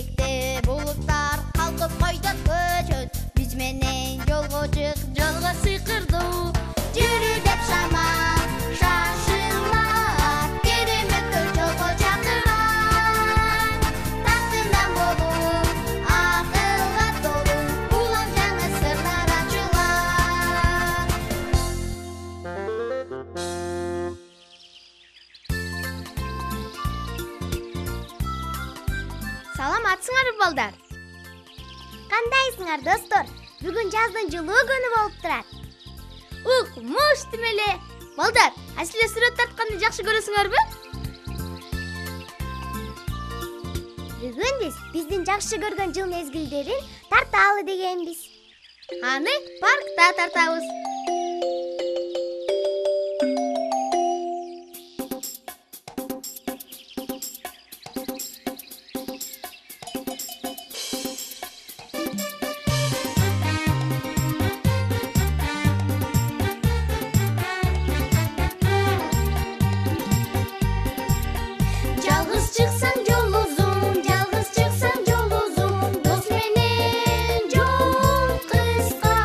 Биекте булуттар калкып койдон көчөт. Биз менен жолго чык, жолго сыйкырдуу. Жүрү деп шамал шашылат, кереметтер жолго чакырат. Тактынан болуп, акылга толуу, улам жаңы сырлар ачылат. Саламатсыңарбы балдар? Кандайсыңар, достор? Бүгүн жаздын жылуу күнү болуп турат. Муш демеле. Балдар, силер сүрөт тартканды жакшы көрөсүңөрбү? Бүгүн биздин жакшы көргөн жыл мезгилдерин тарталы дегенбиз. Аны паркта тартабыз. Жалгыз чыксаң жол узун, жалгыз чыксаң жол узун, дос менен жол кыска.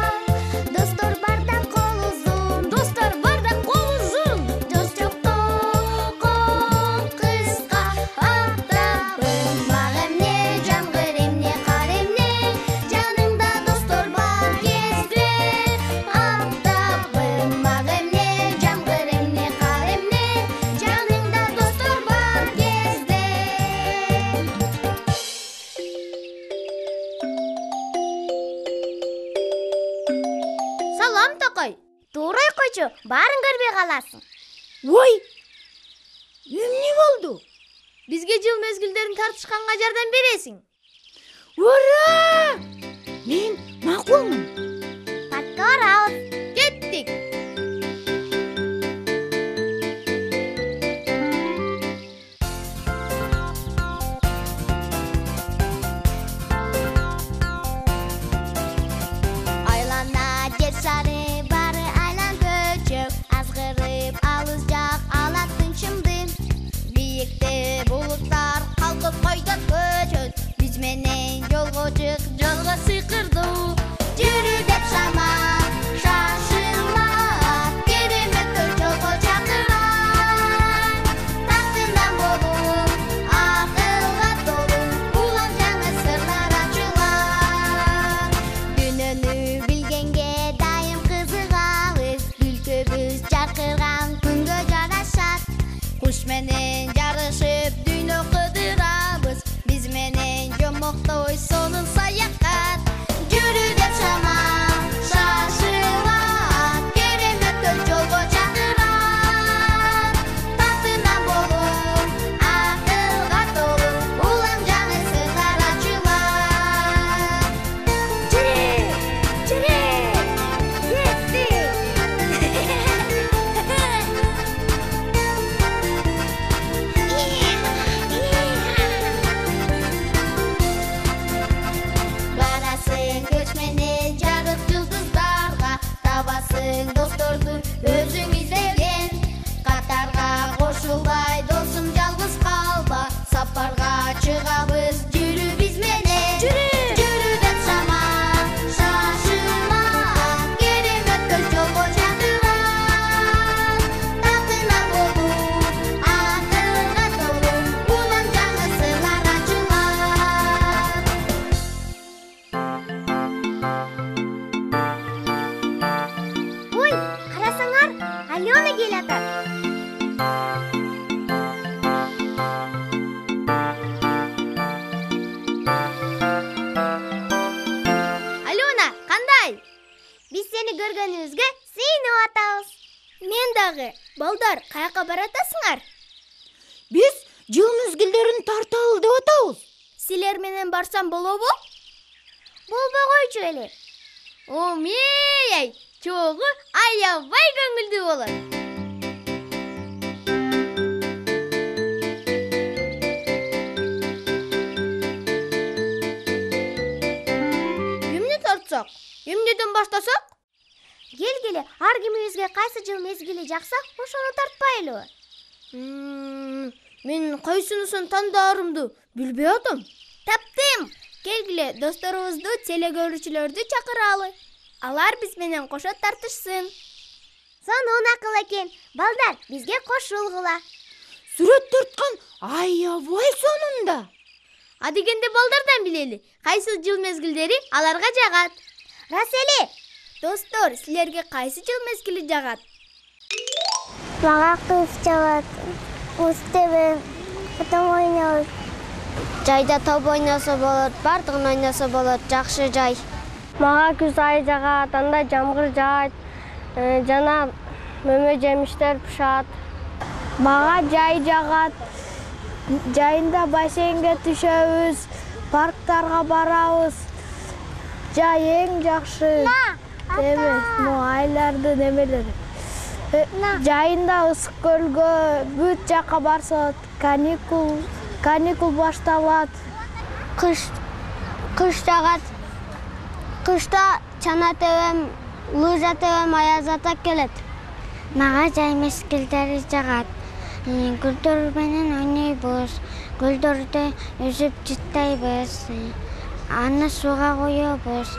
Достор барда кол узун, Достор барда кол узун. Дос жокто кол кыска. Аттабым мак эмне, жамгыр эмне, кар эмне, жаныңда достор бар кезде. Аттабым мак эмне, жамгыр эмне, кар эмне, жаныңда достор бар кезде. Салам такай. туура койчу, баарын көрбөй каласың. Ой, эмне болду? Бизге жыл мезгилдерин тартышканга жардам бересиң. Ура! Мен макулмун. Паркка барабыз. Кеттик. Айлана жер шары бары айлан көчөк, азгырып алыс жак алат тынчымды. Биекте булуттар калкып койдон көчөт, биз менен жолго чык, жолго сыйкырдуу. Жүрү деп шамал шашылат, кереметтер жолго чакырат. Тактынан болуп, акылга толуу, улам жаңы сырлар ачылат. Дүйнөнү билгенге дайым кызыгабыз, күлкөбүз чакырган күнгө жарашат. Куш менен жарышып дүйнө кыдырабыз, биз менен жомоктой сонун саякат. Жүрү деп шамал шашылат, кереметтер жолго чакырат. Тактынан болуп, акылга толуу, улам жаңы сырлар ачылат. Жүрү, жүрү, кеттик. Барасың көч менен жарык жылдыздарга, табасың досторду өзүң издеген. Катарга кошулбай досум жалгыз калба, сапарга чыгабыз жүрү биз менен. Жүрү деп шамал шашылат, кереметтер жолго чакырат. Тактынан болуп, акылга толуу, улам жаңы сырлар ачылат. Ой, карасаңар, Алена келатат. Алена, кандай? Биз сени көргөнүбүзгө сыйынып атабыз. Мен дагы. Балдар, каяка баратасыңар? Биз жыл мезгилдерин тарталы деп атабыз. Силер менен барсам болобу? Болбой койчу эле. Омей, чогу аябай көңүлдүү болот. Эмне тартсак? Эмнеден баштасак? Келгиле, ар кимибизге кайсы жыл мезгили жакса, ошону тартпайлыбы? Мен кайсынысын тандаарымды билбей атам. Таптым. Келгиле досторубузду телекөрүүчүлөрдү чакыралы. Алар биз менен кошо тартышсын. Сонун акыл экен. Балдар, бизге кошулгула. Сүрөт тарткан аябай сонунда. Адегенде балдардан билели, кайсы жыл мезгилдери аларга жагат. Рас эле. Достор, силерге кайсы жыл мезгили жагат? Мага кыз жагат. Устебе катам ойнойт. Жайда топ ойносо болот, бардыгын ойносо болот, жакшы жай. Мага күз айы жагат, анда жамгыр жаайт, жана мөмө жемиштер пышат. Мага жай жагат. Жайында бассейнге түшөбүз, парктарга барабыз. Жай эң жакшы. Айлардын эмелери. Жайында ысык көлгө бүт жакка барсат, каникул башталат. Кыш жагат. Кышта чана тебем, лыжа тебем, аязата келет. Мага жай мезгилдери жагат. Гүлдөр менен ойнойбуз, гүлдөрдү үзүп жыттайбыз, аны сууга коёбуз.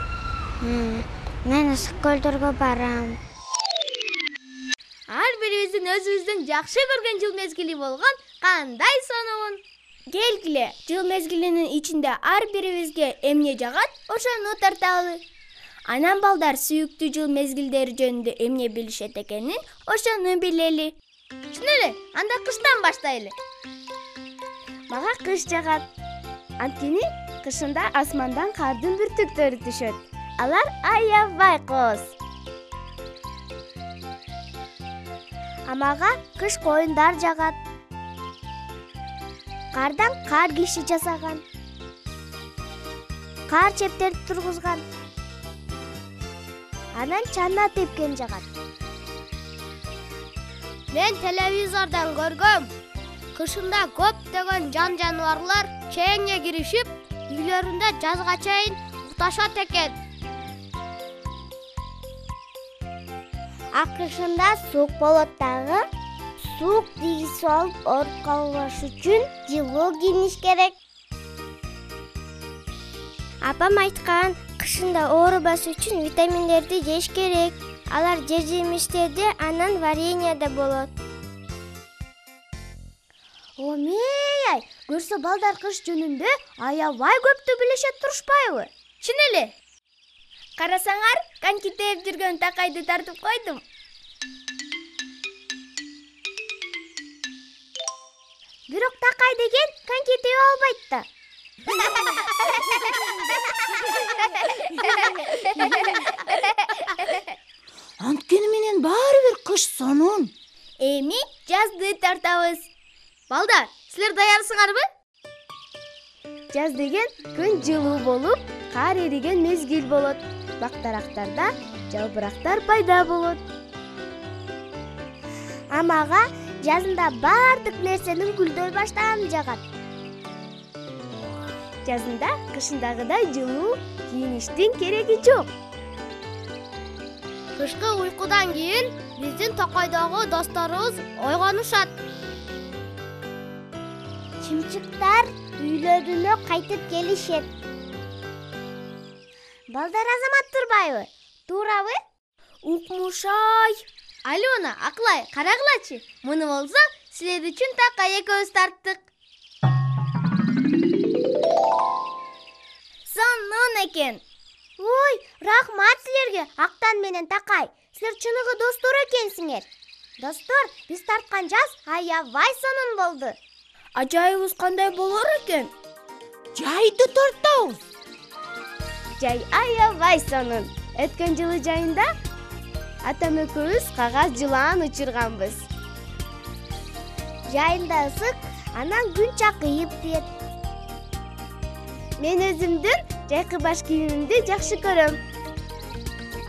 Мен ысык көлдөргө барам. Ар бирибиздин өзүбүздүн жакшы көргөн жыл мезгили болгон кандай сонун. Келгиле, жыл мезгилинин ичинде ар бирибизге эмне жагат, ошону тарталы. Анан балдар сүйүктүү жыл мезгилдери жөнүндө эмне билишет экенин ошону билели. Чын эле, анда кыштан баштайлы. Мага кыш жагат. Анткени кышында асмандан кардын бүртүктөрү түшөт. Алар аябай коз. Мага кыш коюндар жагат. Кардан кар киши жасаган. Кар чептерди тургузган. Анан чана тепкен жагат. Мен телевизордон көргөм. Кышында көптөгөн жан-жаныбарлар чейинге киришип, үйлөрүндө жазга чейин укташат экен. Акышында суук болот дагы. Суук тийгизип алып ооруп калбаш үчүн жылуу кийиниш керек. Апам айткан, кышында оорубаш үчүн витаминдерди жеш керек. Алар жемиштерде, анан варенье да болот. Омей, көрсө балдар кыш жөнүндө аябай көптү билишет турушпайбы? Чын эле. Карасаңар, коньки тээп жүргөн такайды тартып койдум. Бирок такай деген коньки тээп албайт да. Анткени менен баары бир кыш сонун. Эми жазды тартабыз. Балдар, силер даярсыңарбы? Жаз деген күн жылуу болуп, кар эриген мезгил болот. Бактарактарда жалбырактар пайда болот. Мага жазында баардык нерсенин гүлдөй баштаганын жагат. Жазында кышындагыдай жылуу кийиништин кереги жок. Кышкы уйкудан кийин биздин Токойдогу досторубуз ойгонушат. Чымчыктар үйлөрүнө кайтып келишет. Балдар азамат турбайбы? Туурабы? Укмушай. Алена, Аклай, карагылачы. Муну болсо силер үчүн такай экөөбүз тарттык. Сонун экен. Ой, рахмат силерге, Актан менен Такай. Силер чыныгы достор экенсиңер. Достор, биз тарткан жаз аябай сонун болду. Ажайыбыз кандай болор экен? Жайды тартабыз. Жай аябай сонун. Өткөн жылы жайында атам экөөбүз кагаз жылаан учурганбыз. Жайында ысык, анан күн чакыйып тиет. Мен өзүмдүн жайкы баш кийимимди жакшы көрөм.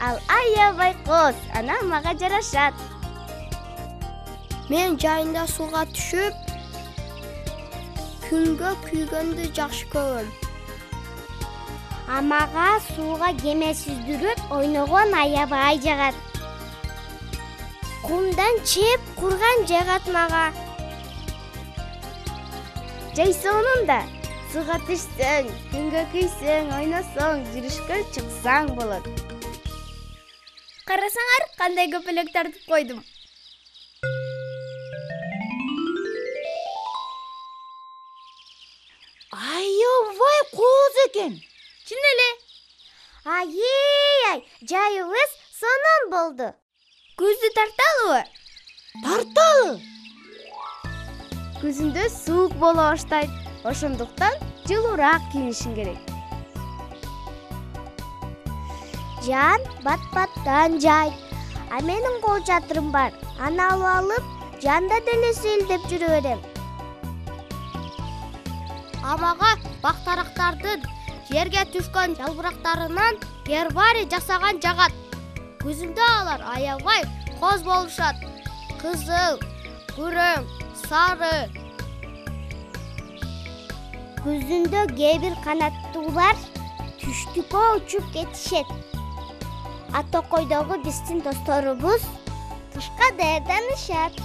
Ал аябай коз, анан мага жарашат. Мен жайында сууга түшүп, күнгө күйгөндү жакшы көрөм. Мага сууга кеме сүздүрүп ойногон аябай жагат. Кумдан чеп курган жагат мага. Жай сонун да. Суга түшсөң, күнгө күйсөң, ойносоң, жүрүшкө чыксаң болот. Карасаңар, кандай көп элек тартып койдум. Аябай кооз экен. Чын эле. Ай, жайыбыз сонун болду. Көздү тарталыбы? Тарталы. Күзүндө суук боло баштайт. Ошондуктан жылуураак кийинишиң керек. Жан бат-баттан жайт. А менин кол чатырым бар. Аны алып, жанда деле сейилдеп жүрө берем. Амага бактарактардын жерге түшкөн жалбырактарынан гербарий жасаган жагат. Күзүндө алар аябай коз болушат. Кызыл, күрөң, сары. Күзүндө кээ бир канаттуулар түштүккө учуп кетишет. А токойдогу биздин досторубуз тышка даярданышат.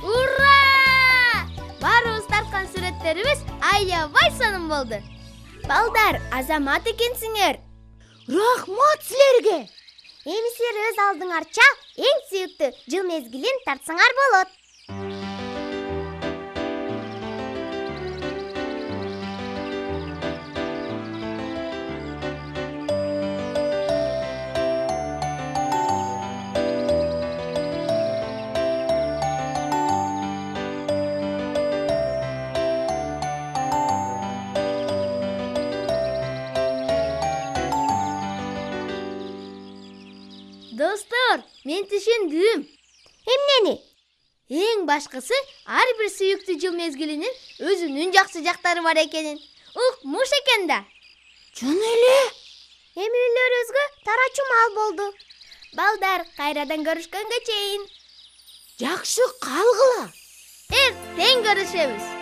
Ура! Баарыбыз тарткан сүрөттөрүбүз аябай сонун болду. Балдар, азамат экенсиңер. Рахмат силерге. Эми силер өз алдыңарча эң сүйүктүү жыл мезгилин тартсаңар болот. Достор, мен түшүндүм. Эмнени? Эң башкысы ар бир сүйүктүү жыл мезгилинин өзүнүн жакшы жактары бар экенин укмуш экен да. Чын эле. Эми үйлөрүбүзгө тарачу маал болду. Балдар, кайрадан көрүшкөнгө чейин. Жакшы калгыла. Эртең көрүшөбүз.